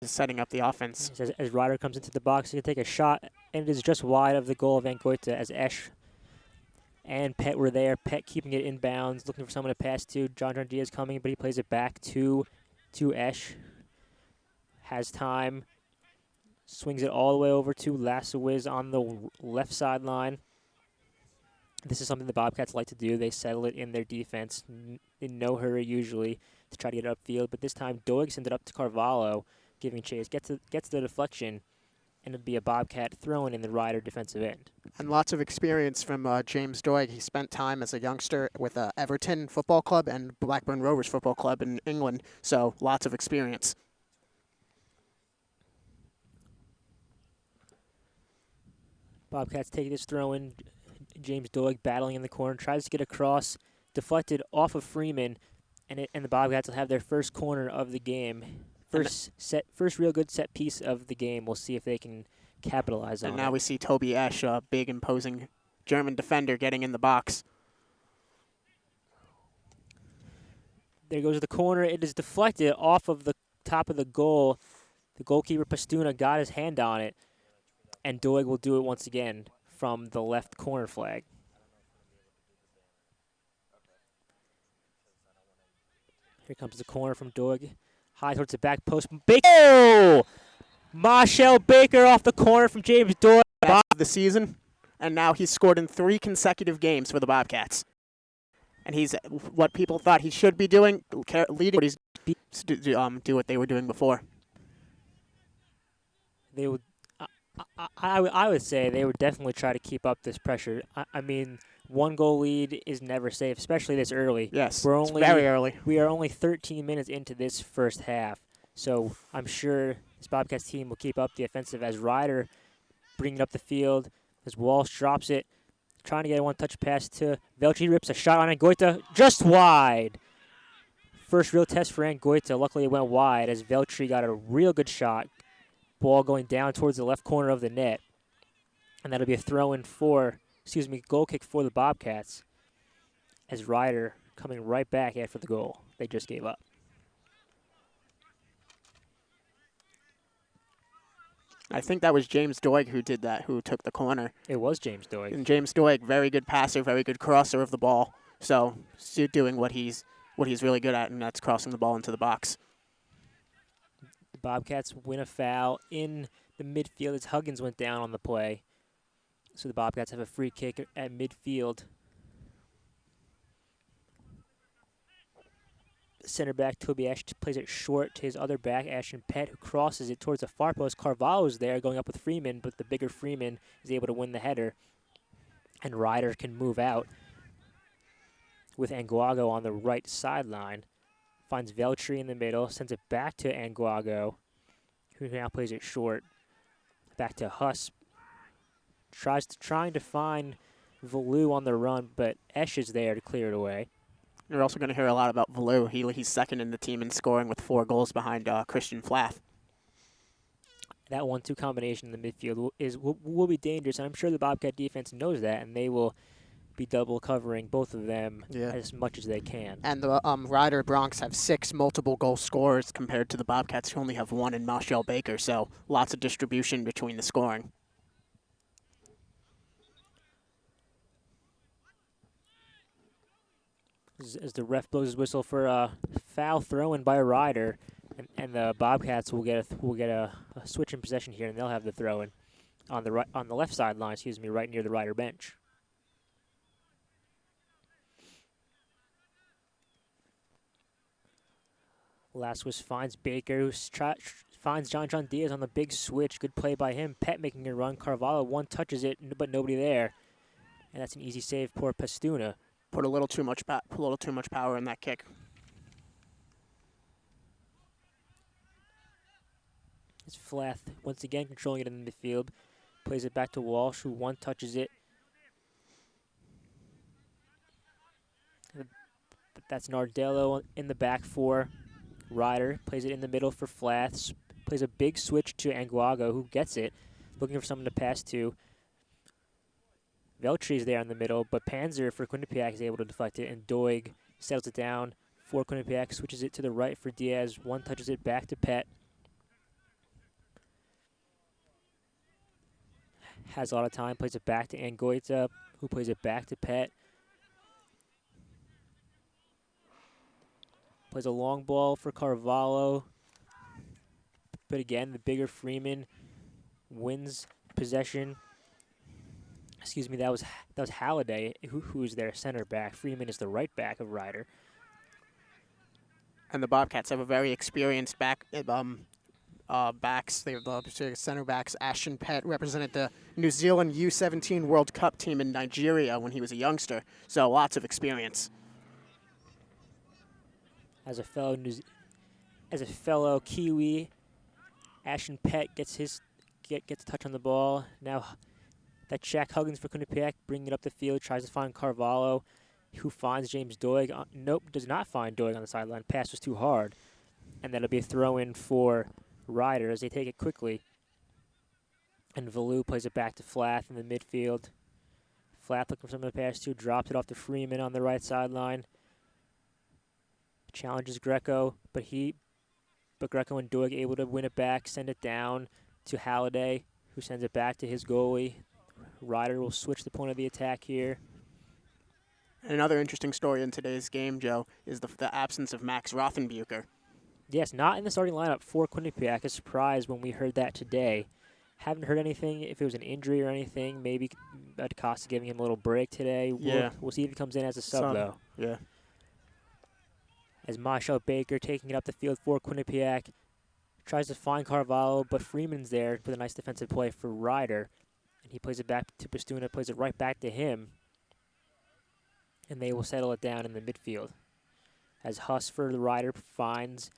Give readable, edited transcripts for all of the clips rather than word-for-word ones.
setting up the offense. As Ryder comes into the box, he can take a shot, and it is just wide of the goal of Van Goyta as Esch and Pet were there. Pet keeping it inbounds, looking for someone to pass to. John Diaz coming, but he plays it back to Esch. Has time. Swings it all the way over to Lassewiz on the left sideline. This is something the Bobcats like to do. They settle it in their defense, in no hurry usually, to try to get it upfield. But this time, Doig sends it up to Carvalho, giving chase. Gets the deflection, and it'll be a Bobcat throwing in the Ryder defensive end. And lots of experience from James Doig. He spent time as a youngster with Everton Football Club and Blackburn Rovers Football Club in England, so lots of experience. Bobcats take this throw in. James Doig battling in the corner, tries to get across, deflected off of Freeman, and the Bobcats will have their first corner of the game. First real good set piece of the game. We'll see if they can capitalize on it. And now we see Toby Esch, a big, imposing German defender, getting in the box. There goes the corner. It is deflected off of the top of the goal. The goalkeeper, Pastuna, got his hand on it, and Doig will do it once again from the left corner flag. Here comes the corner from Doig. High towards the back post. Baker! Oh! Marshall Baker off the corner from James Doig. Of the season, and now he's scored in 3 consecutive games for the Bobcats. And he's what people thought he should be doing, leading what he's do what they were doing before. They would. I would say they would definitely try to keep up this pressure. I mean, 1-goal lead is never safe, especially this early. Yes, it's very early. We are only 13 minutes into this first half, so I'm sure this Bobcats team will keep up the offensive as Ryder bringing it up the field, as Walsh drops it, trying to get a one-touch pass to Velchi, rips a shot on Angoita, just wide. First real test for Angoita. Luckily it went wide as Veltri got a real good shot. Ball going down towards the left corner of the net. And that'll be a goal kick for the Bobcats as Ryder coming right back after the goal they just gave up. I think that was James Doig who did that, who took the corner. It was James Doig. And James Doig, very good passer, very good crosser of the ball. So doing what he's really good at, and that's crossing the ball into the box. The Bobcats win a foul in the midfield as Huggins went down on the play. So the Bobcats have a free kick at midfield. Center back Toby Ash plays it short to his other back, Ashton Pett, who crosses it towards the far post. Carvalho's there going up with Freeman, but the bigger Freeman is able to win the header. And Ryder can move out with Anguago on the right sideline. Finds Veltri in the middle, sends it back to Anguago, who now plays it short. Back to Huss. Trying to find Valou on the run, but Esch is there to clear it away. You're also going to hear a lot about Valou. He's second in the team in scoring with 4 goals behind Christian Flath. That 1-2 combination in the midfield will be dangerous, and I'm sure the Bobcat defense knows that, and they will be double covering both of them as much as they can. And the Ryder Bronx have 6 multiple goal scorers compared to the Bobcats who only have 1 in Marshall Baker, so lots of distribution between the scoring. As the ref blows his whistle for a foul throw-in by Ryder, and the Bobcats will get a switch in possession here, and they'll have the throw-in on the left sideline. Right near the Ryder bench. Lasquez finds Baker, who finds John Diaz on the big switch. Good play by him. Pet making a run. Carvalho touches it, but nobody there, and that's an easy save. Poor Pastuna. Put a little too much power in that kick. It's Flath once again controlling it in the midfield. Plays it back to Walsh, who touches it. That's Nardello in the back for Ryder. Plays it in the middle for Flath. Plays a big switch to Anguago, who gets it. Looking for someone to pass to. Veltri is there in the middle, but Panzer for Quinnipiac is able to deflect it, and Doig settles it down for Quinnipiac, switches it to the right for Diaz. Touches it back to Pet. has a lot of time, plays it back to Angoita, who plays it back to Pet. Plays a long ball for Carvalho. But again, the bigger Freeman wins possession. Excuse me, that was Halliday, who is their center back. Freeman is the right back of Ryder. And the Bobcats have a very experienced backs. They have center backs. Ashton Pett represented the New Zealand U17 World Cup team in Nigeria when he was a youngster. So lots of experience. As a fellow Kiwi, Ashton Pett gets a touch on the ball. Now that's Jack Huggins for Quinnipiac, bringing it up the field, tries to find Carvalho, who finds James Doig. Nope, does not find Doig on the sideline. Pass was too hard. And that'll be a throw-in for Ryder as they take it quickly. And Valou plays it back to Flath in the midfield. Flath looking for someone to pass to, drops it off to Freeman on the right sideline. Challenges Greco, but Greco and Doig able to win it back, send it down to Halliday, who sends it back to his goalie. Ryder will switch the point of the attack here. And another interesting story in today's game, Joe, is the absence of Max Rothenbucher. Yes, not in the starting lineup for Quinnipiac. A surprise when we heard that today. Haven't heard anything if it was an injury or anything. Maybe Acosta giving him a little break today. Yeah. We'll see if he comes in as a sub, though. Yeah. As Marshall Baker taking it up the field for Quinnipiac. Tries to find Carvalho, but Freeman's there with a nice defensive play for Ryder. And he plays it back to Pastuna, plays it right back to him. And they will settle it down in the midfield. As Huss for the Ryder finds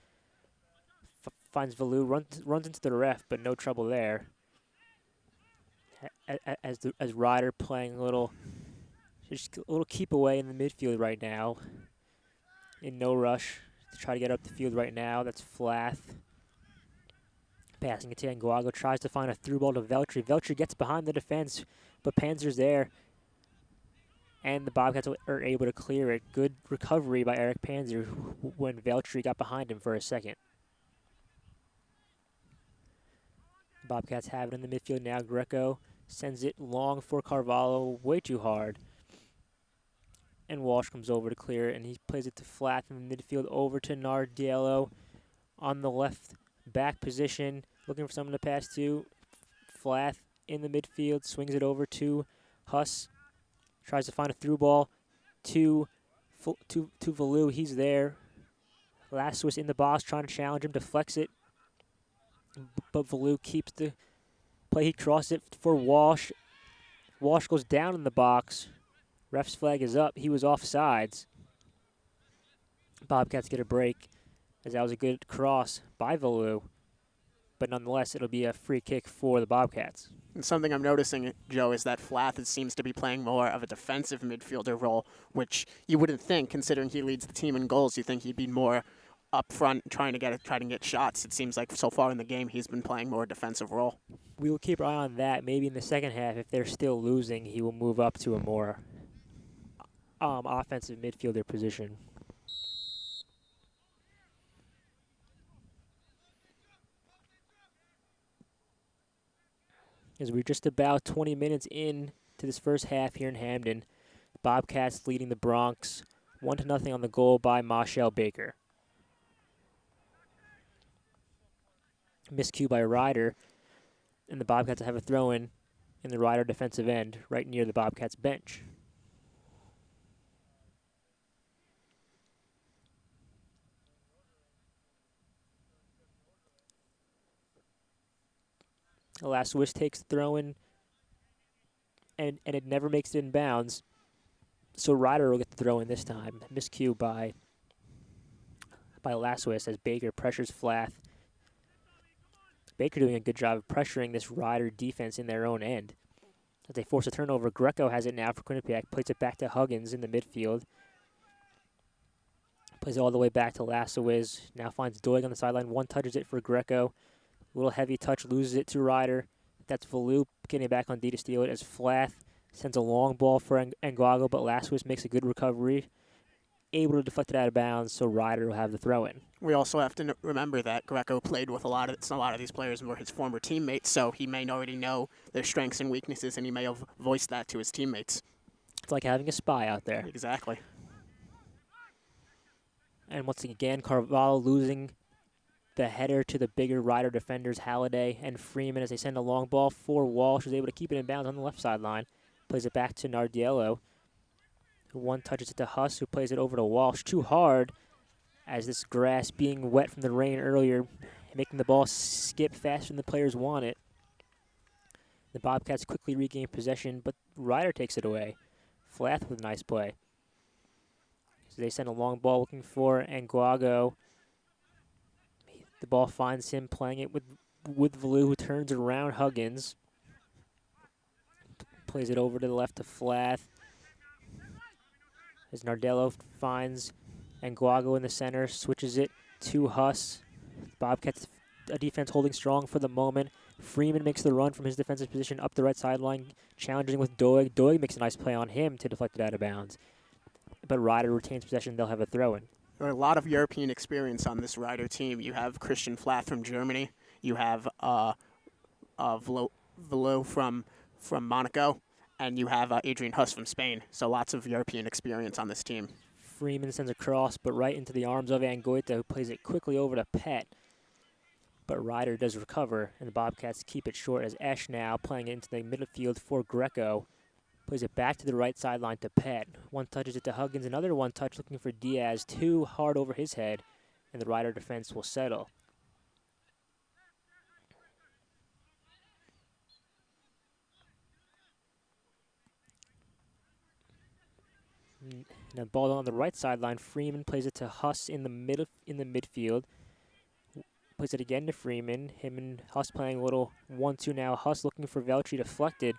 Valou, runs into the ref, but no trouble there. As Ryder playing a little keep away in the midfield right now. In no rush to try to get up the field right now. That's Flath. Passing it to Nguago, tries to find a through ball to Veltri. Veltri gets behind the defense, but Panzer's there. And the Bobcats are able to clear it. Good recovery by Eric Panzer when Veltri got behind him for a second. Bobcats have it in the midfield now. Greco sends it long for Carvalho, way too hard. And Walsh comes over to clear it, and he plays it to Flath in the midfield over to Nardiello on the left back position, looking for someone to pass to. Flath in the midfield, swings it over to Huss. Tries to find a through ball to Valou. He's there. Last was in the box, trying to challenge him, deflects it. But Valou keeps the play. He crosses it for Walsh. Walsh goes down in the box. Ref's flag is up. He was offsides. Bobcats get a break, as that was a good cross by Valou. But nonetheless, it'll be a free kick for the Bobcats. And something I'm noticing, Joe, is that Flath seems to be playing more of a defensive midfielder role, which you wouldn't think, considering he leads the team in goals. You think he'd be more up front trying to get shots. It seems like so far in the game he's been playing more defensive role. We will keep our eye on that. Maybe in the second half, if they're still losing, he will move up to a more offensive midfielder position. As we're just about 20 minutes in to this first half here in Hamden, Bobcats leading the Bronx 1-0 on the goal by Marshall Baker. Miscue by Ryder, and the Bobcats have a throw-in in the Ryder defensive end right near the Bobcats bench. Laswis takes the throw-in, and it never makes it in bounds. So Ryder will get the throw-in this time. Miscue by Laswis as Baker pressures Flath. Baker doing a good job of pressuring this Ryder defense in their own end. As they force a turnover, Greco has it now for Quinnipiac. Plays it back to Huggins in the midfield. Plays it all the way back to Laswis. Now finds Doig on the sideline. One touches it for Greco. A little heavy touch, loses it to Ryder. That's Valou getting back on D to steal it as Flath sends a long ball for Nguago, but Laswis makes a good recovery. able to deflect it out of bounds, so Ryder will have the throw-in. We also have to remember that Greco played with a lot of these players were his former teammates, so he may already know their strengths and weaknesses, and he may have voiced that to his teammates. It's like having a spy out there. Exactly. And once again, Carvalho losing the header to the bigger Ryder defenders, Halliday and Freeman, as they send a long ball for Walsh, who's able to keep it in bounds on the left sideline. Plays it back to Nardiello, who one touches it to Huss, who plays it over to Walsh. Too hard, as this grass being wet from the rain earlier, making the ball skip faster than the players want it. The Bobcats quickly regain possession, but Ryder takes it away. Flath with a nice play. So they send a long ball looking for Nguago. The ball finds him playing it with Valu, who turns around Huggins. Plays it over to the left to Flath. As Nardello finds Nguago in the center, switches it to Huss. Bobcats a defense holding strong for the moment. Freeman makes the run from his defensive position up the right sideline, challenging with Doig. Doig makes a nice play on him to deflect it out of bounds. But Ryder retains possession. They'll have a throw-in. There are a lot of European experience on this Ryder team. You have Christian Flath from Germany. You have Velo from Monaco. And you have Adrian Huss from Spain. So lots of European experience on this team. Freeman sends a cross, but right into the arms of Angoita, who plays it quickly over to Pett. But Ryder does recover, and the Bobcats keep it short as Esch now playing it into the midfield for Greco. Plays it back to the right sideline to Pett. One touches it to Huggins, another one touch looking for Diaz. Too hard over his head, and the Ryder defense will settle. Now ball on the right sideline. Freeman plays it to Huss in the midfield. Plays it again to Freeman. Him and Huss playing a little 1-2 now. Huss looking for Veltri, deflected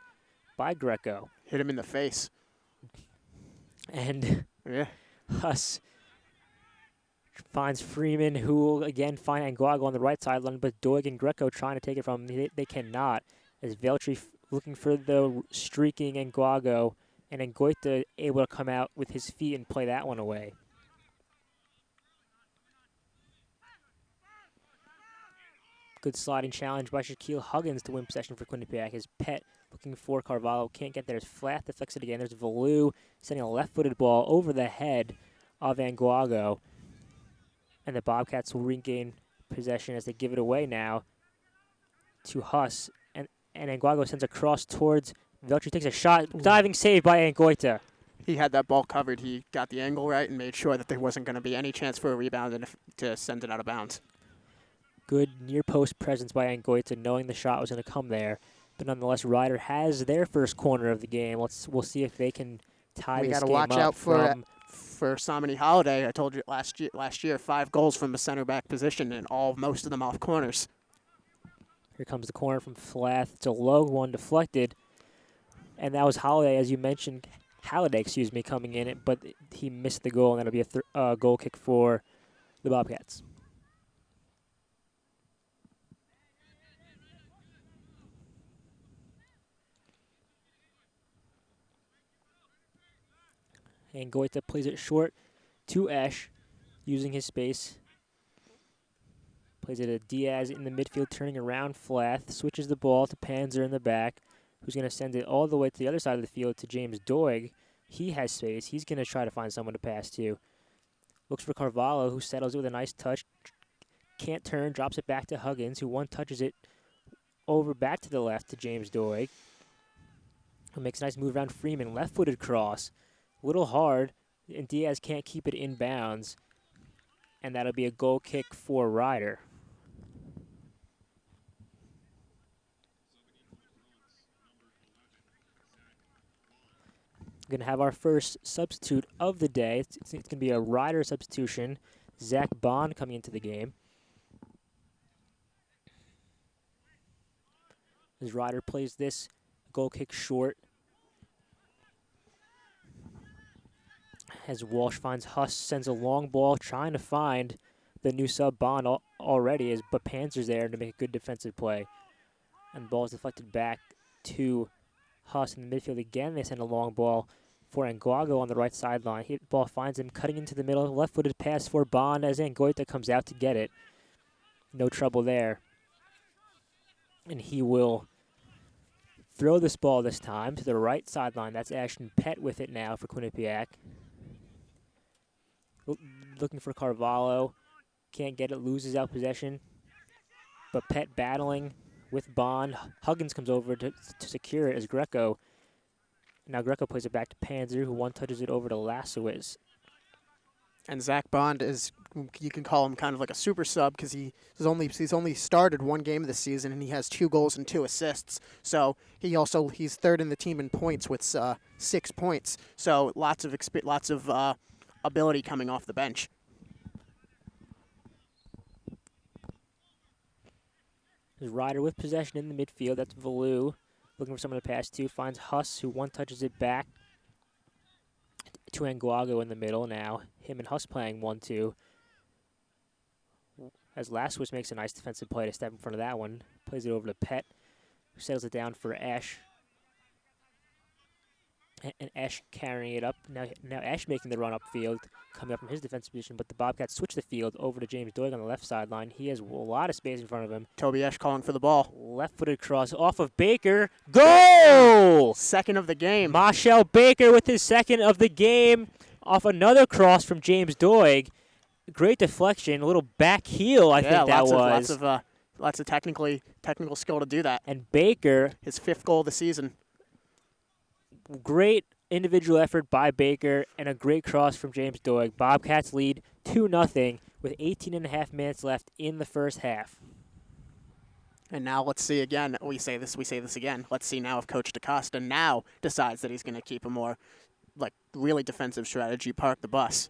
by Greco. Hit him in the face. And yeah. Huss finds Freeman, who will again find Nguago on the right sideline, but Doig and Greco trying to take it from him. They cannot, as Veltri looking for the streaking Nguago, and Angoita able to come out with his feet and play that one away. Good sliding challenge by Shaquille Huggins to win possession for Quinnipiac. His Pett looking for Carvalho. Can't get there. It's Flath deflects it again. There's Valu sending a left-footed ball over the head of Nguago. And the Bobcats will regain possession as they give it away now to Huss. And Nguago sends a cross towards Veltri, takes a shot. Diving save by Angoita. He had that ball covered. He got the angle right and made sure that there wasn't going to be any chance for a rebound and to send it out of bounds. Good near-post presence by Angoita, knowing the shot was going to come there. But nonetheless, Ryder has their first corner of the game. We'll see if they can tie this game up. We got to watch out for Samani Holiday. I told you last year 5 goals from a center-back position, and most of them off corners. Here comes the corner from Flath. It's a low one, deflected. And that was Halliday, as you mentioned. Halliday, coming in, but he missed the goal, and that'll be a goal kick for the Bobcats. And Goita plays it short to Esch, using his space. Plays it to Diaz in the midfield, turning around Flath. Switches the ball to Panzer in the back, who's going to send it all the way to the other side of the field to James Doig. He has space. He's going to try to find someone to pass to. Looks for Carvalho, who settles it with a nice touch. Can't turn, drops it back to Huggins, who one touches it over back to the left to James Doig, who makes a nice move around Freeman. Left-footed cross. Little hard, and Diaz can't keep it in bounds, and that'll be a goal kick for Ryder. Going to have our first substitute of the day. It's going to be a Ryder substitution. Zach Bond coming into the game. As Ryder plays this goal kick short. As Walsh finds Huss, sends a long ball, trying to find the new sub Bond already, but Panzer's there to make a good defensive play. And the ball is deflected back to Huss in the midfield again. They send a long ball for Nguago on the right sideline. Ball finds him cutting into the middle. Left-footed pass for Bond as Angoita comes out to get it. No trouble there. And he will throw this ball this time to the right sideline. That's Ashton Pett with it now for Quinnipiac. Looking for Carvalho. Can't get it, loses out possession. But Pett battling with Bond. Huggins comes over to secure it as Greco. Now Greco plays it back to Panzer, who one-touches it over to Lasowitz. And Zach Bond is, you can call him kind of like a super sub because he's only started one game this season and he has 2 goals and 2 assists. So he's third in the team in points with 6 points. So lots of ability coming off the bench. There's Ryder with possession in the midfield. That's Valou looking for someone to pass to. Finds Huss, who one-touches it back to Nguago in the middle now. Him and Huss playing 1-2. As Laswitz makes a nice defensive play to step in front of that one. Plays it over to Pett, who settles it down for Ash. And Ash carrying it up. Now Ash making the run upfield, coming up from his defensive position, but the Bobcats switch the field over to James Doig on the left sideline. He has a lot of space in front of him. Toby Ash calling for the ball. Left-footed cross off of Baker. Goal! Second of the game. Marshall Baker with his second of the game off another cross from James Doig. Great deflection, a little back heel, I think that was. Lots of technical skill to do that. And Baker, his 5th goal of the season. Great individual effort by Baker and a great cross from James Doig. Bobcats lead 2-0 with 18.5 minutes left in the first half. And now let's see again. We say this again. Let's see now if Coach DaCosta now decides that he's going to keep a more really defensive strategy, park the bus.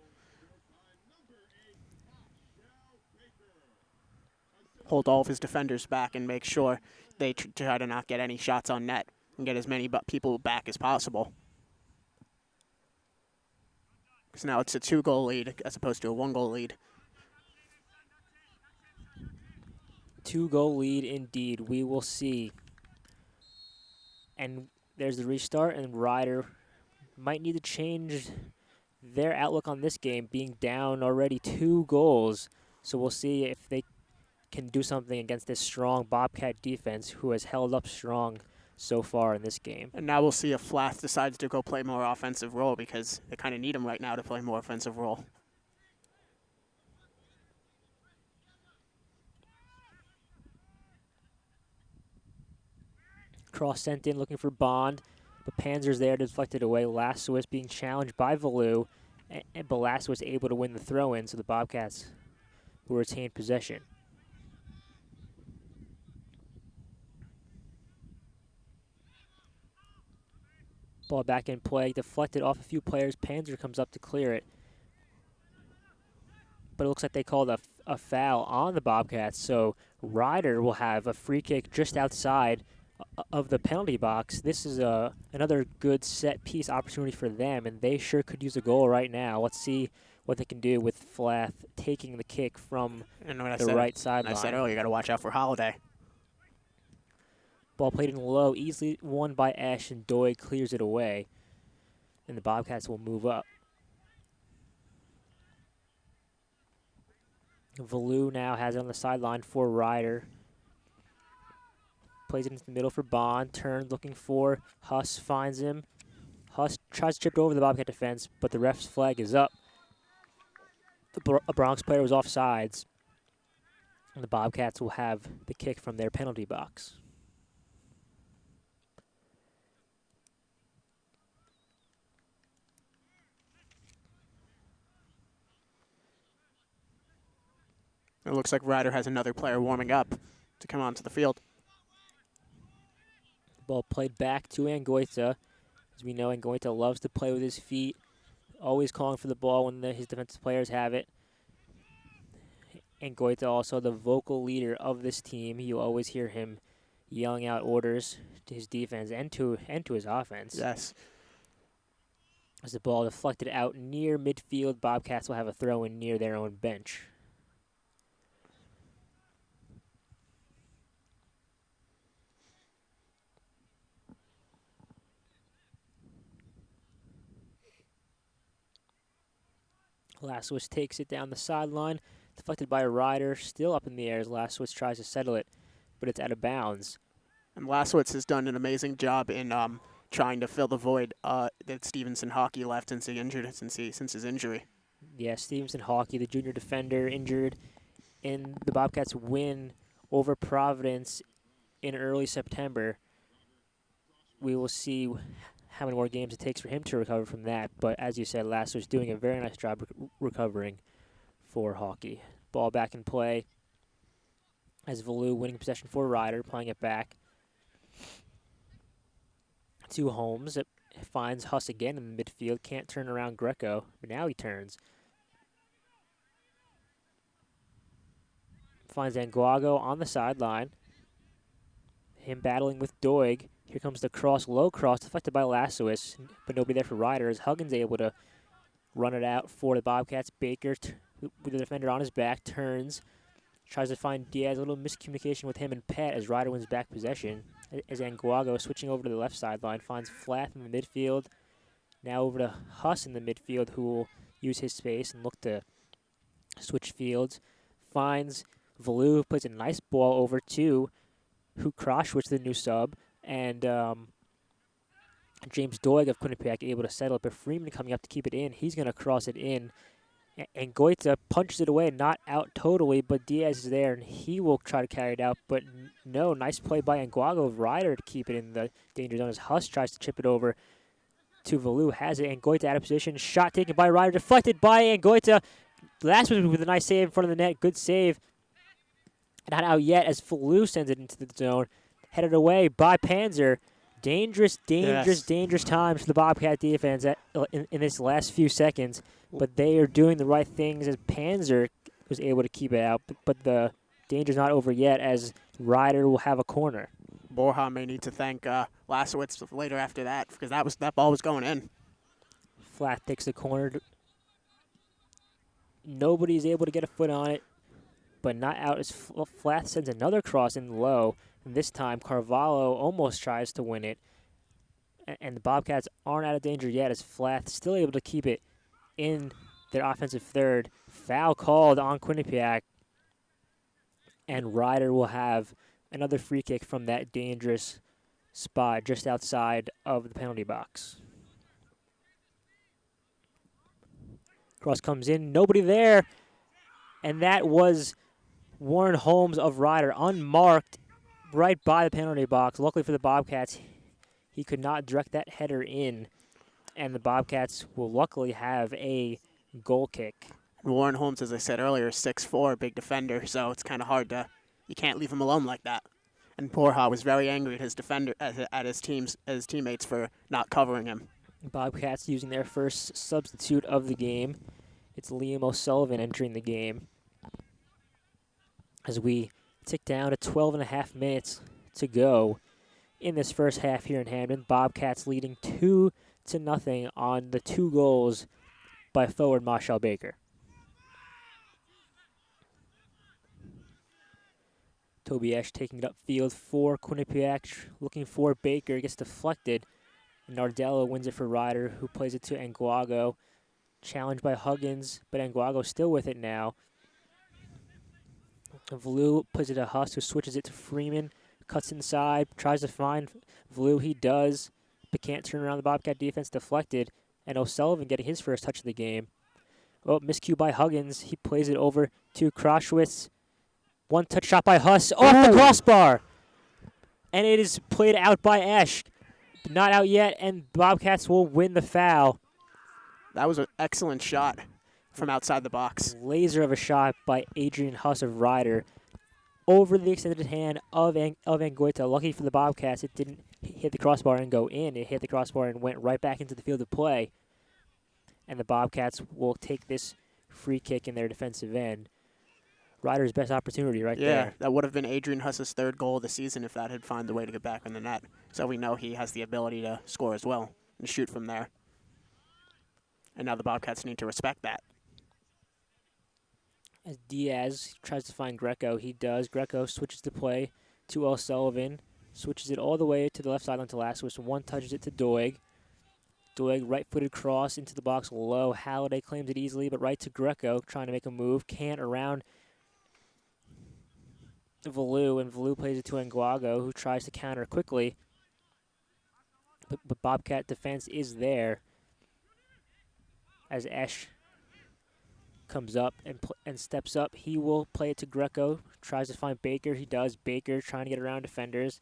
Hold all of his defenders back and make sure they try to not get any shots on net and get as many people back as possible. Because now it's a 2-goal lead as opposed to a 1-goal lead. 2-goal lead indeed. We will see. And there's the restart, and Ryder might need to change their outlook on this game, being down already 2 goals. So we'll see if they can do something against this strong Bobcat defense who has held up strong so far in this game. And now we'll see if Flath decides to go play more offensive role because they kind of need him right now to play more offensive role. Cross sent in looking for Bond, but Panzer's there to deflect it away. Lasowitz being challenged by Valou, but Lasowitz able to win the throw-in, so the Bobcats will retain possession. Ball back in play, deflected off a few players. Panzer comes up to clear it. But it looks like they called a foul on the Bobcats, so Ryder will have a free kick just outside of the penalty box. This is another good set-piece opportunity for them, and they sure could use a goal right now. Let's see what they can do with Flath taking the kick from the right sideline. I said earlier, you got to watch out for Holiday. Ball played in low, easily won by Ash, and Doig clears it away. And the Bobcats will move up. Valou now has it on the sideline for Ryder. Plays it into the middle for Bond. Turns looking for Huss, finds him. Huss tries to chip over the Bobcat defense, but the ref's flag is up. The Bronx player was offsides. And the Bobcats will have the kick from their penalty box. It looks like Ryder has another player warming up to come onto the field. Ball played back to Angoita. As we know, Angoita loves to play with his feet, always calling for the ball when his defensive players have it. Angoita also the vocal leader of this team. You'll always hear him yelling out orders to his defense and to his offense. Yes. As the ball deflected out near midfield, Bobcats will have a throw-in near their own bench. Laswitz takes it down the sideline, deflected by a Ryder, still up in the air as Laswitz tries to settle it, but it's out of bounds. And Laswitz has done an amazing job in trying to fill the void that Stevenson Hockey left since his injury. Yeah, Stevenson Hockey, the junior defender, injured in the Bobcats' win over Providence in early September. We will see how many more games it takes for him to recover from that. But as you said, Lasso's doing a very nice job recovering for Hockey. Ball back in play as Valu winning possession for Ryder, playing it back to Holmes. It finds Huss again in the midfield. Can't turn around Greco, but now he turns. Finds Anguago on the sideline. Him battling with Doig. Here comes the cross, low cross, deflected by Lassois, but nobody there for Ryder as Huggins able to run it out for the Bobcats. Baker, with the defender on his back, turns, tries to find Diaz. A little miscommunication with him and Pett as Ryder wins back possession. As Anguago, switching over to the left sideline, finds Flath in the midfield. Now over to Huss in the midfield, who will use his space and look to switch fields. Finds Valu, plays a nice ball over to Krosh, the new sub, and James Doig of Quinnipiac able to settle it, but Freeman coming up to keep it in. He's going to cross it in, and Goita punches it away, not out totally, but Diaz is there, and he will try to carry it out, but no, nice play by Anguago of Ryder to keep it in the danger zone as Huss tries to chip it over to Valu, has it, and Goita out of position, shot taken by Ryder, deflected by Angoita. Last one with a nice save in front of the net, good save. Not out yet as Valu sends it into the zone, headed away by Panzer. Dangerous times for the Bobcat defense in this last few seconds, but they are doing the right things as Panzer was able to keep it out, but the danger's not over yet as Ryder will have a corner. Borja may need to thank Lasowitz later after that because that ball was going in. Flath takes the corner. Nobody's able to get a foot on it, but not out as Flath sends another cross in low. And this time, Carvalho almost tries to win it. And the Bobcats aren't out of danger yet as Flath still able to keep it in their offensive third. Foul called on Quinnipiac. And Ryder will have another free kick from that dangerous spot just outside of the penalty box. Cross comes in, nobody there. And that was Warren Holmes of Ryder, unmarked, right by the penalty box. Luckily for the Bobcats, he could not direct that header in, and the Bobcats will luckily have a goal kick. Warren Holmes, as I said earlier, is 6'4", big defender, so it's kind of hard to, you can't leave him alone like that. And Borja was very angry at his defender, at his teammates for not covering him. Bobcats using their first substitute of the game. It's Liam O'Sullivan entering the game. As we tick down to 12.5 minutes to go in this first half here in Hamden. Bobcats leading 2-0 on the 2 goals by forward Marshall Baker. Toby Esch taking it upfield for Quinnipiac, looking for Baker, gets deflected. Nardello wins it for Ryder, who plays it to Anguago. Challenged by Huggins, but Anguago still with it now. Valu puts it to Huss, who switches it to Freeman, cuts inside, tries to find Valu. He does, but can't turn around the Bobcat defense, deflected, and O'Sullivan getting his first touch of the game. Oh, miscue by Huggins. He plays it over to Kroshwitz. One touch shot by Huss off the crossbar. And it is played out by Esch. Not out yet, and Bobcats will win the foul. That was an excellent shot from outside the box. Laser of a shot by Adrian Huss of Ryder over the extended hand of Anguita. Lucky for the Bobcats, it didn't hit the crossbar and go in. It hit the crossbar and went right back into the field of play. And the Bobcats will take this free kick in their defensive end. Ryder's best opportunity right there. Yeah, that would have been Adrian Huss's 3rd goal of the season if that had found a way to get back in the net. So we know he has the ability to score as well and shoot from there. And now the Bobcats need to respect that. As Diaz tries to find Greco, he does. Greco switches the play to O'Sullivan, switches it all the way to the left sideline to Laswitz. One touches it to Doig. Doig, right-footed cross into the box low. Halliday claims it easily, but right to Greco, trying to make a move. Can't around Valu, and Valu plays it to Nguago, who tries to counter quickly. But Bobcat defense is there as Esch comes up and steps up. He will play it to Greco, tries to find Baker. He does. Baker trying to get around defenders,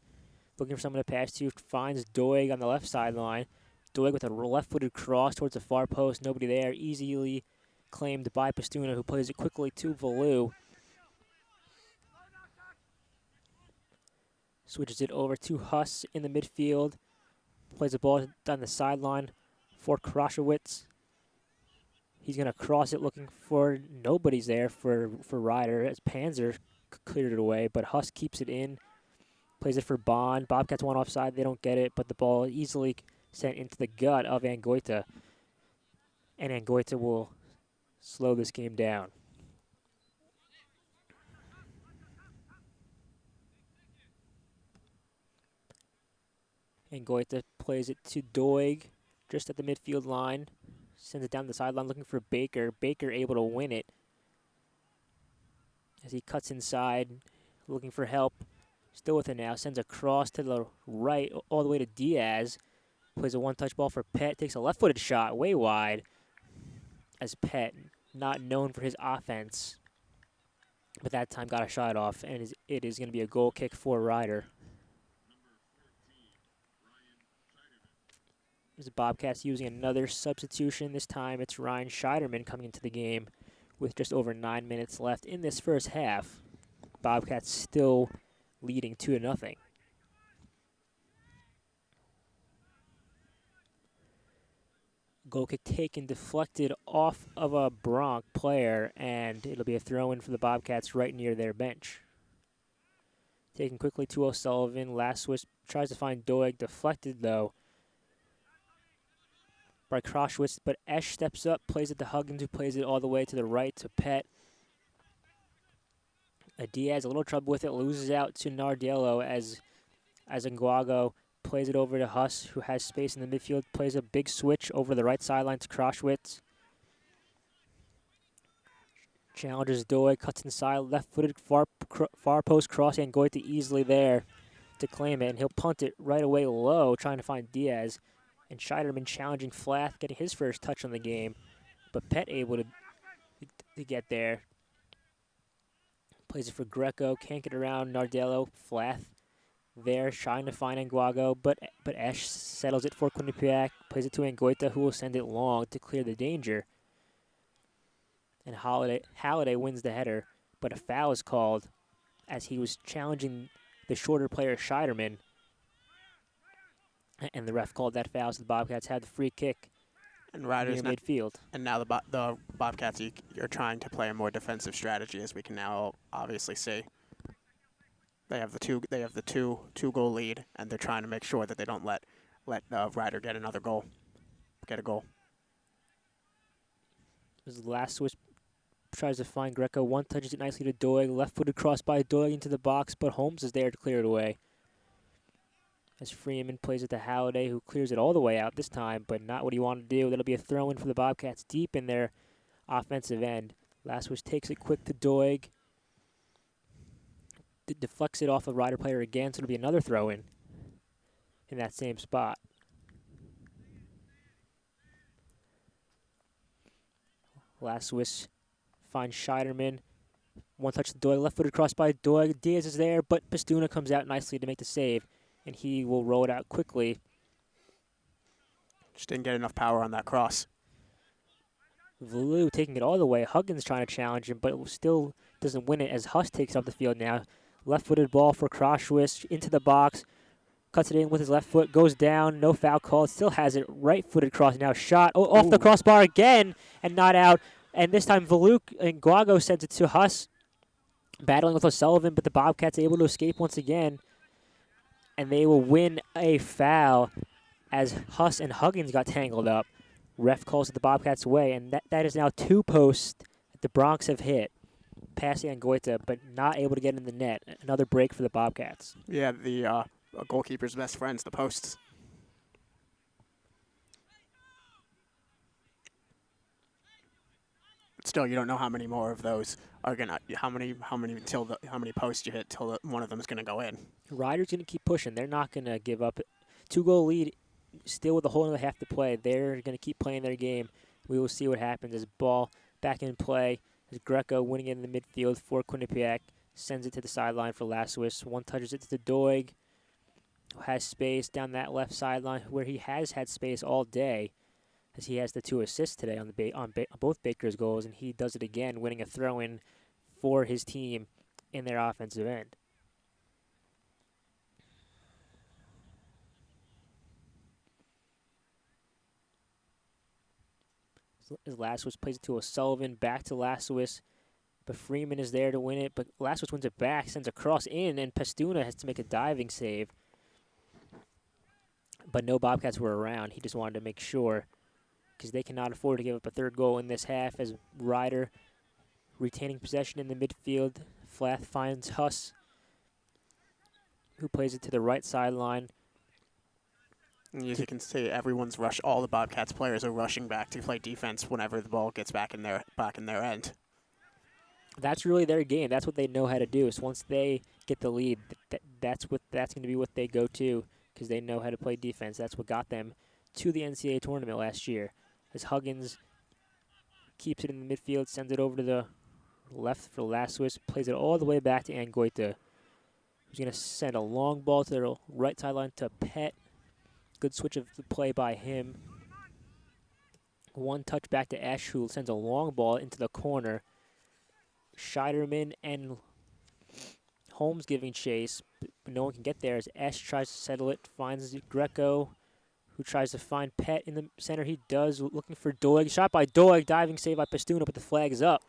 looking for someone to pass to, finds Doig on the left sideline. Doig with a left-footed cross towards the far post. Nobody there. Easily claimed by Pastuna, who plays it quickly to Valu. Switches it over to Huss in the midfield. Plays the ball down the sideline for Krashowitz. He's going to cross it looking for nobody's there for Ryder as Panzer cleared it away, but Huss keeps it in. Plays it for Bond. Bobcats one offside. They don't get it, but the ball easily sent into the gut of Angoita. And Angoita will slow this game down. Angoita plays it to Doig just at the midfield line. Sends it down the sideline looking for Baker. Baker able to win it as he cuts inside, looking for help. Still with it now. Sends a cross to the right all the way to Diaz. Plays a one-touch ball for Pett. Takes a left-footed shot way wide as Pett, not known for his offense, but that time got a shot off, and it is going to be a goal kick for Ryder. The Bobcats using another substitution. This time it's Ryan Scheiderman coming into the game with just over 9 minutes left in this first half. Bobcats still leading 2-0. Goal kick taken, deflected off of a Bronx player, and it'll be a throw-in for the Bobcats right near their bench. Taken quickly to O'Sullivan. Last switch tries to find Doig, deflected though by Kroshwitz, but Esch steps up, plays it to Huggins, who plays it all the way to the right to Pett. Diaz a little trouble with it, loses out to Nardello as Nguago plays it over to Huss, who has space in the midfield, plays a big switch over the right sideline to Kroshwitz. Challenges Doig, cuts inside, left-footed far post cross, and Goite easily there to claim it, and he'll punt it right away low, trying to find Diaz. And Scheiderman challenging Flath, getting his first touch on the game, but Pett able to get there. Plays it for Greco, can't get around Nardello. Flath there, trying to find Nguago, but Esch settles it for Quinnipiac, plays it to Angoita, who will send it long to clear the danger. And Halliday wins the header, but a foul is called as he was challenging the shorter player Scheiderman. And the ref called that foul, so the Bobcats had the free kick and Ryder's near midfield. And now the Bobcats are trying to play a more defensive strategy, as we can now obviously see. They have the two goal lead, and they're trying to make sure that they don't let Ryder get a goal. His last switch tries to find Greco. One touches it nicely to Doig. Left-footed cross by Doig into the box, but Holmes is there to clear it away. As Freeman plays it to Halliday, who clears it all the way out this time, but not what he wanted to do. That'll be a throw-in for the Bobcats deep in their offensive end. Last switch takes it quick to Doig. Deflects it off a Ryder player again, so it'll be another throw-in in that same spot. Last switch finds Scheiderman. One touch to Doig, left-footed cross by Doig. Diaz is there, but Pastuna comes out nicely to make the save, and he will roll it out quickly. Just didn't get enough power on that cross. Valu taking it all the way. Huggins trying to challenge him, but still doesn't win it as Huss takes off the field now. Left-footed ball for Kroshwitz into the box. Cuts it in with his left foot, goes down, no foul called, still has it. Right-footed cross now, shot off the crossbar again, and not out. And this time Valu and Nguago sends it to Huss, battling with O'Sullivan, but the Bobcats able to escape once again. And they will win a foul as Huss and Huggins got tangled up. Ref calls it the Bobcats' way, and that is now 2 posts that the Bronx have hit. Passing Angoita, but not able to get in the net. Another break for the Bobcats. Yeah, the goalkeeper's best friends, the posts. still, you don't know how many more of those are gonna, how many posts you hit till one of them is gonna go in. Ryder's going to keep pushing. They're not going to give up. 2-goal lead, still with a whole other half to play. They're going to keep playing their game. We will see what happens as ball back in play. As Greco winning it in the midfield for Quinnipiac, sends it to the sideline for Laswis. One touches it to Doig, who has space down that left sideline where he has had space all day, as he has the 2 assists today on both Baker's goals, and he does it again, winning a throw-in for his team in their offensive end. As Laswis plays it to O'Sullivan, back to Laswis, but Freeman is there to win it, but Laswis wins it back, sends a cross in, and Pastuna has to make a diving save. But no Bobcats were around. He just wanted to make sure, because they cannot afford to give up a 3rd goal in this half, as Ryder retaining possession in the midfield. Flath finds Huss, who plays it to the right sideline. And as you can see, everyone's all the Bobcats players are rushing back to play defense whenever the ball gets back in their end. That's really their game. That's what they know how to do. So once they get the lead, that's going to be what they go to, because they know how to play defense. That's what got them to the NCAA tournament last year. As Huggins keeps it in the midfield, sends it over to the left for Laswis, plays it all the way back to Angoita, who's going to send a long ball to the right sideline to Pett. Good switch of the play by him. One touch back to Esch, who sends a long ball into the corner. Scheiderman and Holmes giving chase, but no one can get there as Esch tries to settle it, finds Greco, who tries to find Pett in the center. He does, looking for Doig. Shot by Doig, diving save by Pastuna, but the flag is up.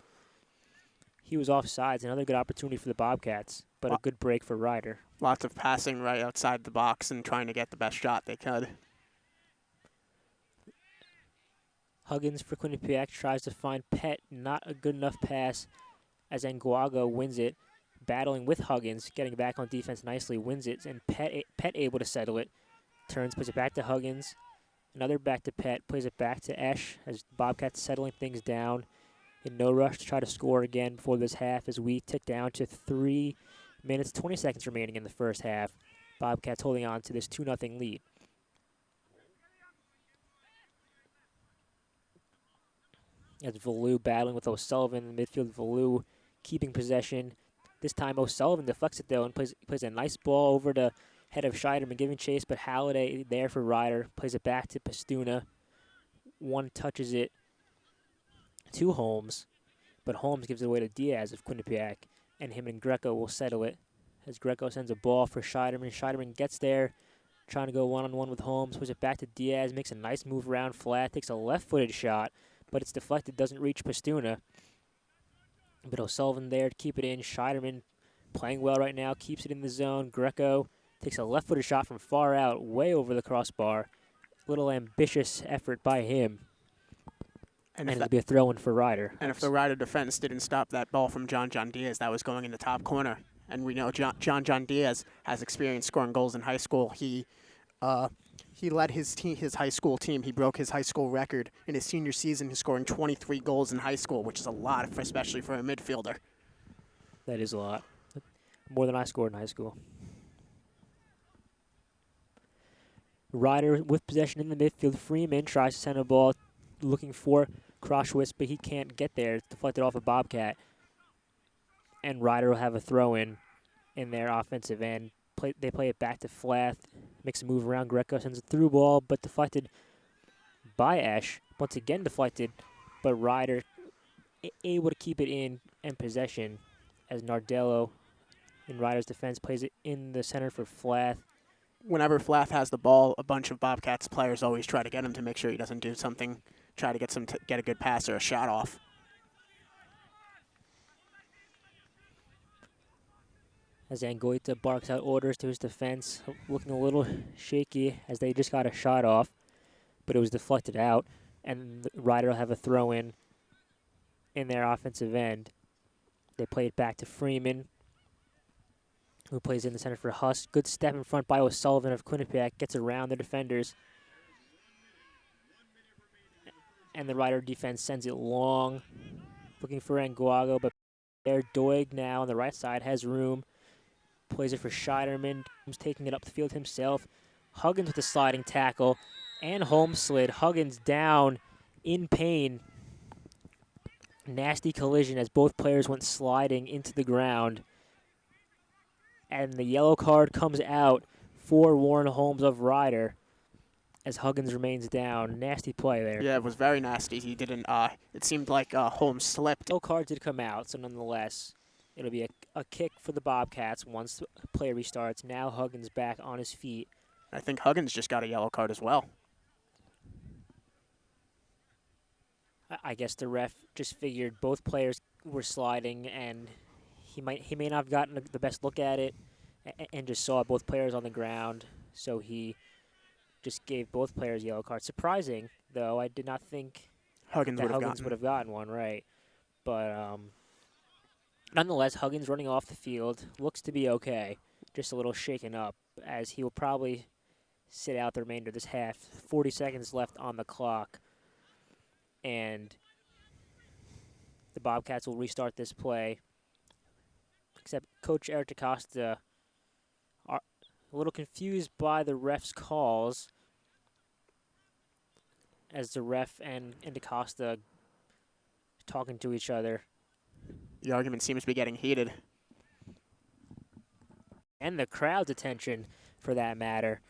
He was offsides. Another good opportunity for the Bobcats, but a good break for Ryder. Lots of passing right outside the box and trying to get the best shot they could. Huggins for Quinnipiac tries to find Pett. Not a good enough pass as Anguaga wins it. Battling with Huggins, getting back on defense nicely, wins it, and Pett able to settle it. Turns, puts it back to Huggins. Another back to Pett, plays it back to Esch as Bobcats settling things down. In no rush to try to score again before this half as we tick down to 3 minutes, 20 seconds remaining in the first half. Bobcats holding on to this 2-0 lead. As Valou battling with O'Sullivan in the midfield, Valou keeping possession. This time O'Sullivan deflects it though and plays a nice ball over to head of Scheiderman, giving chase, but Halliday there for Ryder, plays it back to Pastuna. One touches it to Holmes, but Holmes gives it away to Diaz of Quinnipiac, and him and Greco will settle it as Greco sends a ball for Scheiderman. Scheiderman gets there, trying to go one-on-one with Holmes, puts it back to Diaz, makes a nice move around flat, takes a left-footed shot, but it's deflected, doesn't reach Pastuna. But O'Sullivan there to keep it in. Scheiderman playing well right now, keeps it in the zone. Greco takes a left-footed shot from far out, way over the crossbar. Little ambitious effort by him. And it'll be a throw-in for Ryder. And if the Ryder defense didn't stop that ball from John Diaz, that was going in the top corner. And we know John Diaz has experience scoring goals in high school. He led his high school team. He broke his high school record in his senior season. He's scoring 23 goals in high school, which is a lot, especially for a midfielder. That is a lot. More than I scored in high school. Ryder with possession in the midfield. Freeman tries to send a ball looking for Kroshwitz, but he can't get there. It's deflected off a Bobcat. And Ryder will have a throw-in their offensive end. They play it back to Flath. Makes a move around. Greco sends a through ball, but deflected by Esch. Once again deflected, but Ryder able to keep it in possession as Nardello in Ryder's defense plays it in the center for Flath. Whenever Flath has the ball, a bunch of Bobcats players always try to get him to make sure he doesn't do something, try to get a good pass or a shot off. As Angoita barks out orders to his defense, looking a little shaky as they just got a shot off, but it was deflected out, and Ryder will have a throw-in their offensive end. They play it back to Freeman, who plays in the center for Huss. Good step in front by O'Sullivan of Quinnipiac, gets around the defenders. And the Ryder defense sends it long looking for Nguago, but there Doig now on the right side has room. Plays it for Scheiderman, who's taking it up the field himself. Huggins with a sliding tackle, and Holmes slid. Huggins down in pain. Nasty collision as both players went sliding into the ground. And the yellow card comes out for Warren Holmes of Ryder as Huggins remains down. Nasty play there. Yeah, it was very nasty. He didn't. It seemed like Holmes slipped. No card did come out, so nonetheless, it'll be a kick for the Bobcats once the play restarts. Now Huggins back on his feet. I think Huggins just got a yellow card as well. I guess the ref just figured both players were sliding, and he may not have gotten the best look at it, and just saw both players on the ground, so he just gave both players yellow cards. Surprising, though, I did not think Huggins would have gotten one, right? But nonetheless, Huggins running off the field looks to be okay, just a little shaken up, as he will probably sit out the remainder of this half. 40 seconds left on the clock. And the Bobcats will restart this play. Except Coach Eric DaCosta are a little confused by the ref's calls, as the ref and DaCosta talking to each other. The argument seems to be getting heated. And the crowd's attention, for that matter.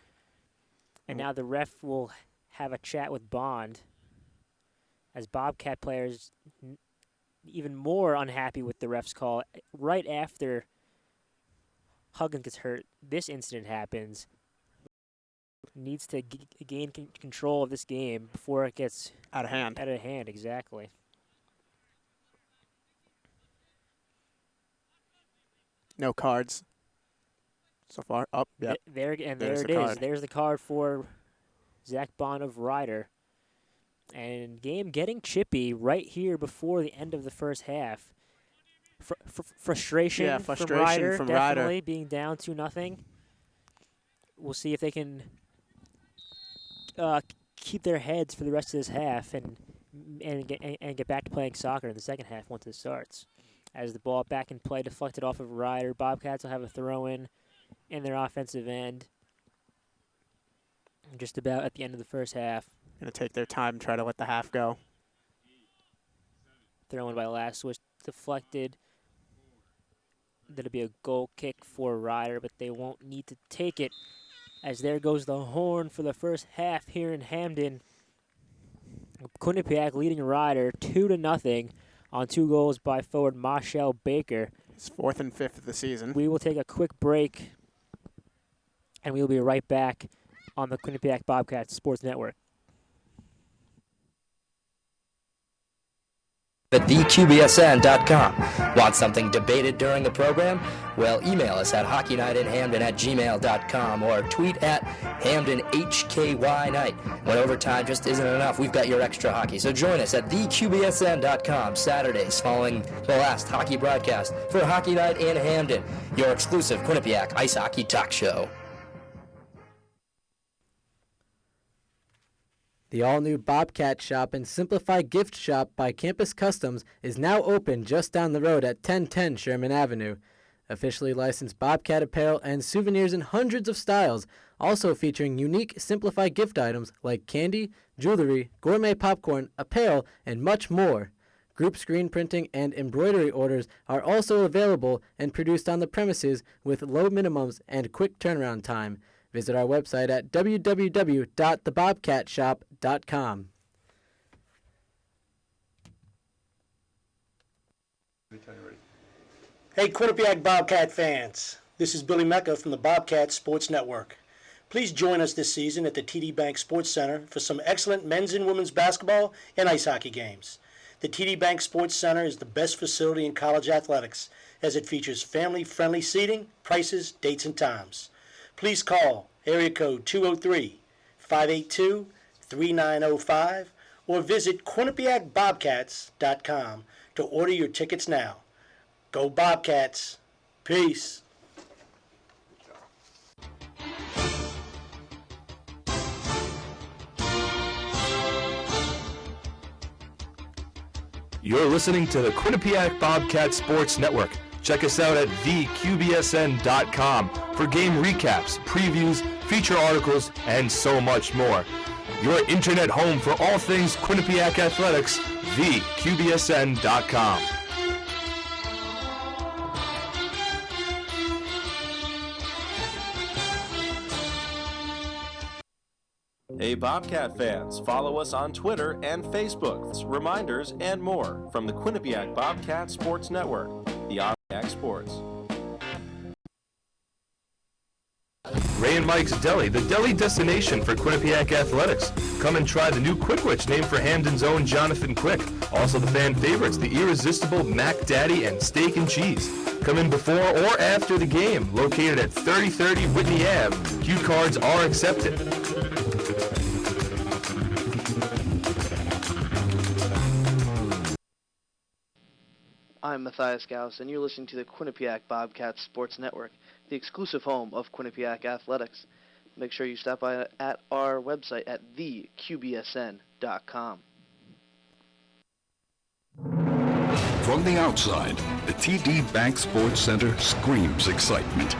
And now the ref will have a chat with Bond, as Bobcat players even more unhappy with the ref's call. Right after Huggins gets hurt, this incident happens. Needs to gain control of this game before it gets out of hand. Out of hand, exactly. No cards so far. Up, yeah. There it is. There's the card for Zach Bond of Ryder. And game getting chippy right here before the end of the first half. Frustration from Ryder, definitely being down 2-0. We'll see if they can keep their heads for the rest of this half and get back to playing soccer in the second half once it starts. As the ball back in play deflected off of Ryder, Bobcats will have a throw-in their offensive end just about at the end of the first half. Going to take their time, try to let the half go. Throw-in by Laswich, deflected. That'll be a goal kick for Ryder, but they won't need to take it, as there goes the horn for the first half here in Hamden. Quinnipiac leading Ryder 2-0 on 2 goals by forward Marshall Baker. It's 4th and 5th of the season. We will take a quick break, and we will be right back on the Quinnipiac Bobcats Sports Network. At theqbsn.com. Want something debated during the program? Well, email us at hockeynightinhamden@gmail.com or tweet at HamdenHKYNight. When overtime just isn't enough, we've got your extra hockey. So join us at theqbsn.com Saturdays following the last hockey broadcast for Hockey Night in Hamden, your exclusive Quinnipiac ice hockey talk show. The all-new Bobcat Shop and Simplified Gift Shop by Campus Customs is now open just down the road at 1010 Sherman Avenue. Officially licensed Bobcat apparel and souvenirs in hundreds of styles, also featuring unique simplified gift items like candy, jewelry, gourmet popcorn, apparel, and much more. Group screen printing and embroidery orders are also available and produced on the premises with low minimums and quick turnaround time. Visit our website at www.thebobcatshop.com. Hey, Quinnipiac Bobcat fans. This is Billy Mecca from the Bobcat Sports Network. Please join us this season at the TD Bank Sports Center for some excellent men's and women's basketball and ice hockey games. The TD Bank Sports Center is the best facility in college athletics, as it features family-friendly seating, prices, dates, and times. Please call area code 203-582-3905 or visit QuinnipiacBobcats.com to order your tickets now. Go Bobcats. Peace. You're listening to the Quinnipiac Bobcat Sports Network. Check us out at theqbsn.com for game recaps, previews, feature articles, and so much more. Your internet home for all things Quinnipiac Athletics, theqbsn.com. Hey Bobcat fans, follow us on Twitter and Facebook. Reminders and more from the Quinnipiac Bobcat Sports Network, the MAAC Sports. Ray and Mike's Deli, the deli destination for Quinnipiac Athletics. Come and try the new Quickwich named for Hamden's own Jonathan Quick. Also the fan favorites, the irresistible Mac Daddy and Steak and Cheese. Come in before or after the game. Located at 3030 Whitney Ave. Cue cards are accepted. I'm Matthias Gauss, and you're listening to the Quinnipiac Bobcat Sports Network, the exclusive home of Quinnipiac Athletics. Make sure you stop by at our website at theqbsn.com. From the outside, the TD Bank Sports Center screams excitement.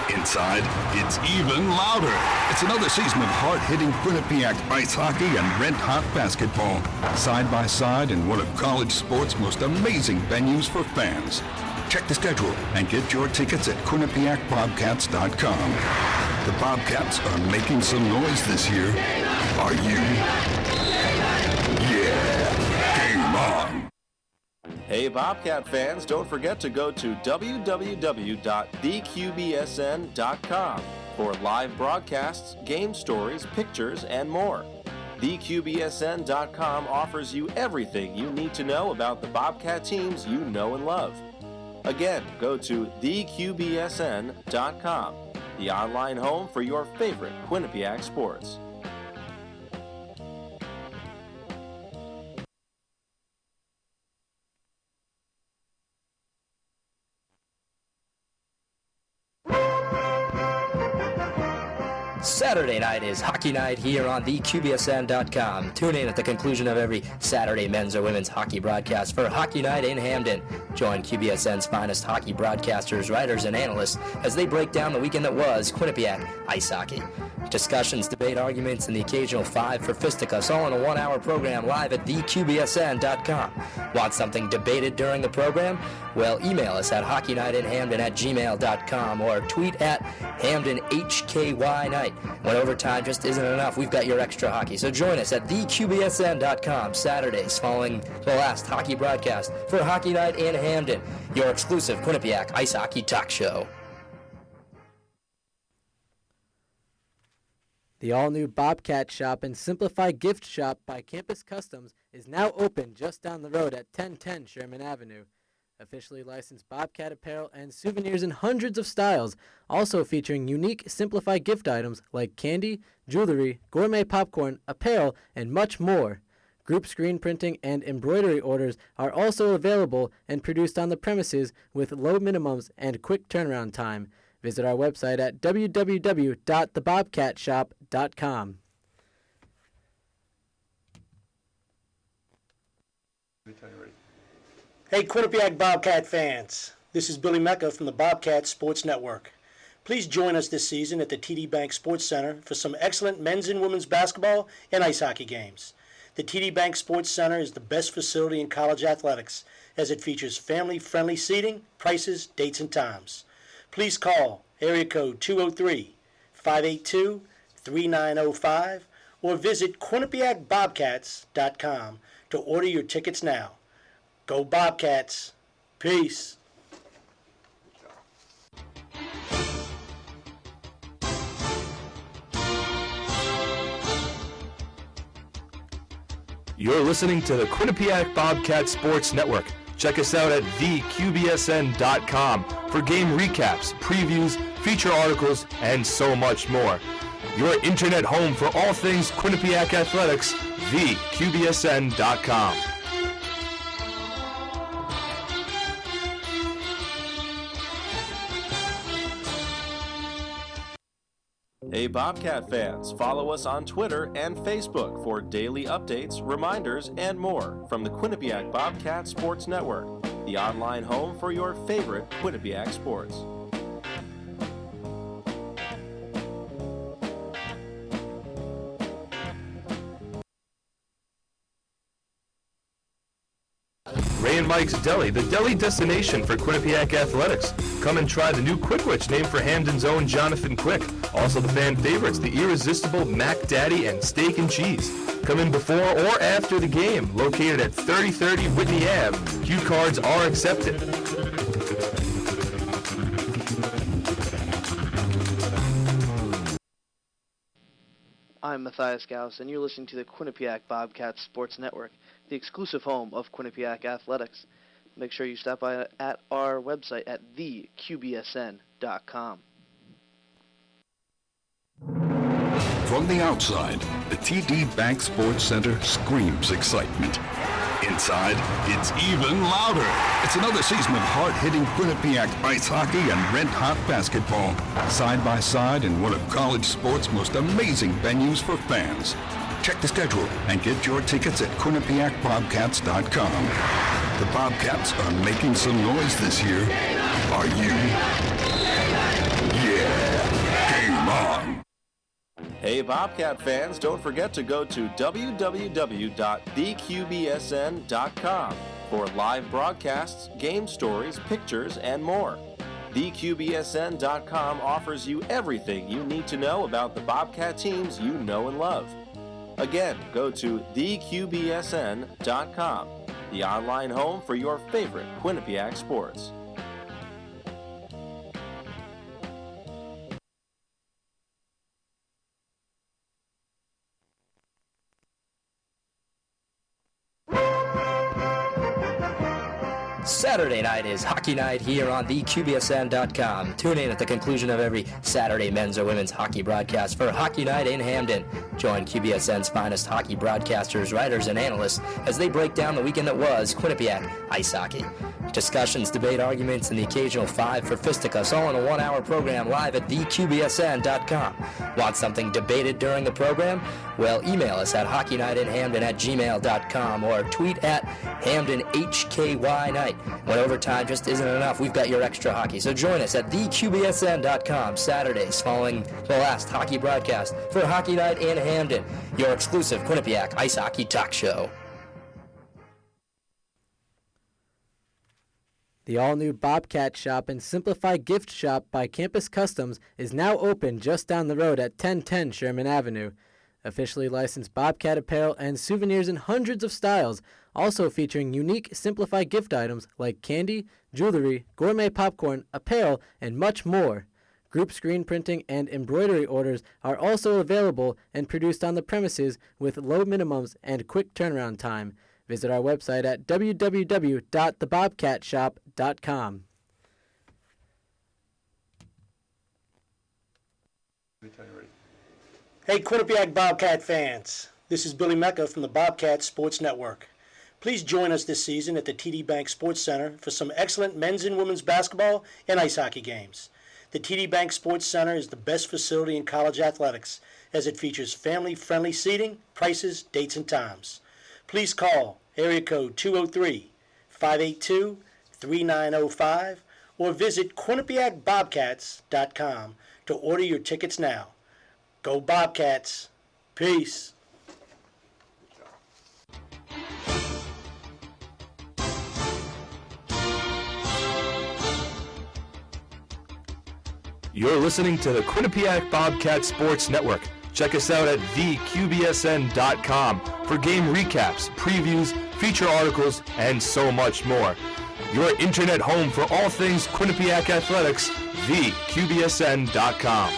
Inside, it's even louder. It's another season of hard-hitting Quinnipiac ice hockey and red-hot basketball, side by side in one of college sports' most amazing venues for fans. Check the schedule and get your tickets at QuinnipiacBobcats.com. The Bobcats are making some noise this year. Are you? Yeah! Game on! Hey Bobcat fans, don't forget to go to www.theqbsn.com for live broadcasts, game stories, pictures, and more. TheQBSN.com offers you everything you need to know about the Bobcat teams you know and love. Again, go to TheQBSN.com, the online home for your favorite Quinnipiac sports. Saturday night is hockey night here on theqbsn.com. Tune in at the conclusion of every Saturday men's or women's hockey broadcast for Hockey Night in Hamden. Join QBSN's finest hockey broadcasters, writers, and analysts as they break down the weekend that was Quinnipiac ice hockey. Discussions, debate, arguments, and the occasional five for fisticuffs all in a one-hour program live at theqbsn.com. Want something debated during the program? Well, email us at hockeynightinhamden@gmail.com or tweet at HamdenHKYNight. When overtime just isn't enough, we've got your extra hockey. So join us at theqbsn.com Saturdays following the last hockey broadcast for Hockey Night in Hamden, your exclusive Quinnipiac ice hockey talk show. The all-new Bobcat Shop and Simplified Gift Shop by Campus Customs is now open just down the road at 1010 Sherman Avenue. Officially licensed Bobcat apparel and souvenirs in hundreds of styles, also featuring unique simplified gift items like candy, jewelry, gourmet popcorn, apparel, and much more. Group screen printing and embroidery orders are also available and produced on the premises with low minimums and quick turnaround time. Visit our website at www.thebobcatshop.com. Hey Quinnipiac Bobcat fans, this is Billy Mecca from the Bobcat Sports Network. Please join us this season at the TD Bank Sports Center for some excellent men's and women's basketball and ice hockey games. The TD Bank Sports Center is the best facility in college athletics as it features family-friendly seating, prices, dates, and times. Please call area code 203-582-3905 or visit QuinnipiacBobcats.com to order your tickets now. Go Bobcats. Peace. You're listening to the Quinnipiac Bobcat Sports Network. Check us out at theqbsn.com for game recaps, previews, feature articles, and so much more. Your internet home for all things Quinnipiac Athletics, theqbsn.com. Hey Hey Bobcat fans, follow us on Twitter and Facebook for daily updates, reminders, and more from the Quinnipiac Bobcat Sports Network, the online home for your favorite Quinnipiac sports. Ray and Mike's Deli, the deli destination for Quinnipiac athletics. Come and try the new Quickwich named for Hamden's own Jonathan Quick. Also the fan favorites, the irresistible MAAC Daddy and Steak and Cheese. Come in before or after the game. Located at 3030 Whitney Ave. Cue cards are accepted. I'm Matthias Gauss, and you're listening to the Quinnipiac Bobcat Sports Network, the exclusive home of Quinnipiac athletics. Make sure you stop by at our website at theqbsn.com. From the outside, the TD Bank Sports Center screams excitement. Inside, it's even louder. It's another season of hard-hitting Quinnipiac ice hockey and red-hot basketball, side by side in one of college sports' most amazing venues for fans. Check the schedule and get your tickets at QuinnipiacBobcats.com. The Bobcats are making some noise this year. Are you? Yeah! Game on! Hey Bobcat fans, don't forget to go to www.theqbsn.com for live broadcasts, game stories, pictures, and more. TheQBSN.com offers you everything you need to know about the Bobcat teams you know and love. Again, go to theqbsn.com, the online home for your favorite Quinnipiac sports. Saturday night is hockey night here on theqbsn.com. Tune in at the conclusion of every Saturday men's or women's hockey broadcast for Hockey Night in Hamden. Join QBSN's finest hockey broadcasters, writers, and analysts as they break down the weekend that was Quinnipiac ice hockey. Discussions, debate, arguments, and the occasional five for fisticuffs all in a one-hour program live at theqbsn.com. Want something debated during the program? Well, email us at hockeynightinhamden@gmail.com or tweet at HamdenHKY Night. When overtime just isn't enough, we've got your extra hockey. So join us at theqbsn.com Saturdays following the last hockey broadcast for Hockey Night in Hamden, your exclusive Quinnipiac ice hockey talk show. The all-new Bobcat Shop and Simplified Gift Shop by Campus Customs is now open just down the road at 1010 Sherman Avenue. Officially licensed Bobcat apparel and souvenirs in hundreds of styles, also featuring unique simplified gift items like candy, jewelry, gourmet popcorn, apparel, and much more. Group screen printing and embroidery orders are also available and produced on the premises with low minimums and quick turnaround time. Visit our website at www.thebobcatshop.com. Hey Quinnipiac Bobcat fans, this is Billy Mecca from the Bobcat Sports Network. Please join us this season at the TD Bank Sports Center for some excellent men's and women's basketball and ice hockey games. The TD Bank Sports Center is the best facility in college athletics as it features family-friendly seating, prices, dates, and times. Please call area code 203-582-3905 or visit QuinnipiacBobcats.com to order your tickets now. Go Bobcats. Peace. You're listening to the Quinnipiac Bobcat Sports Network. Check us out at theqbsn.com for game recaps, previews, feature articles, and so much more. Your internet home for all things Quinnipiac athletics, theqbsn.com.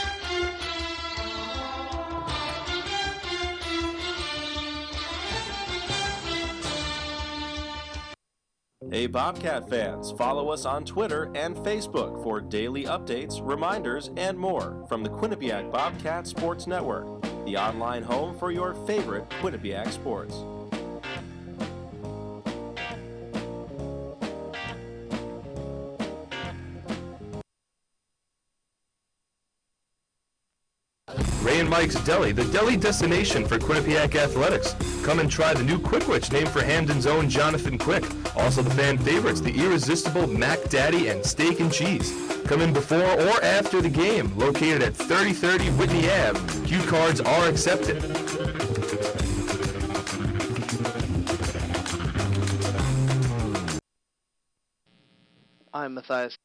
Hey Bobcat fans, follow us on Twitter and Facebook for daily updates, reminders, and more from the Quinnipiac Bobcat Sports Network, the online home for your favorite Quinnipiac sports. Ray and Mike's Deli, the deli destination for Quinnipiac athletics. Come and try the new Quickwich named for Hamden's own Jonathan Quick. Also the fan favorites, the irresistible Mac Daddy and Steak and Cheese. Come in before or after the game. Located at 3030 Whitney Ave. Cue cards are accepted. I'm Matthias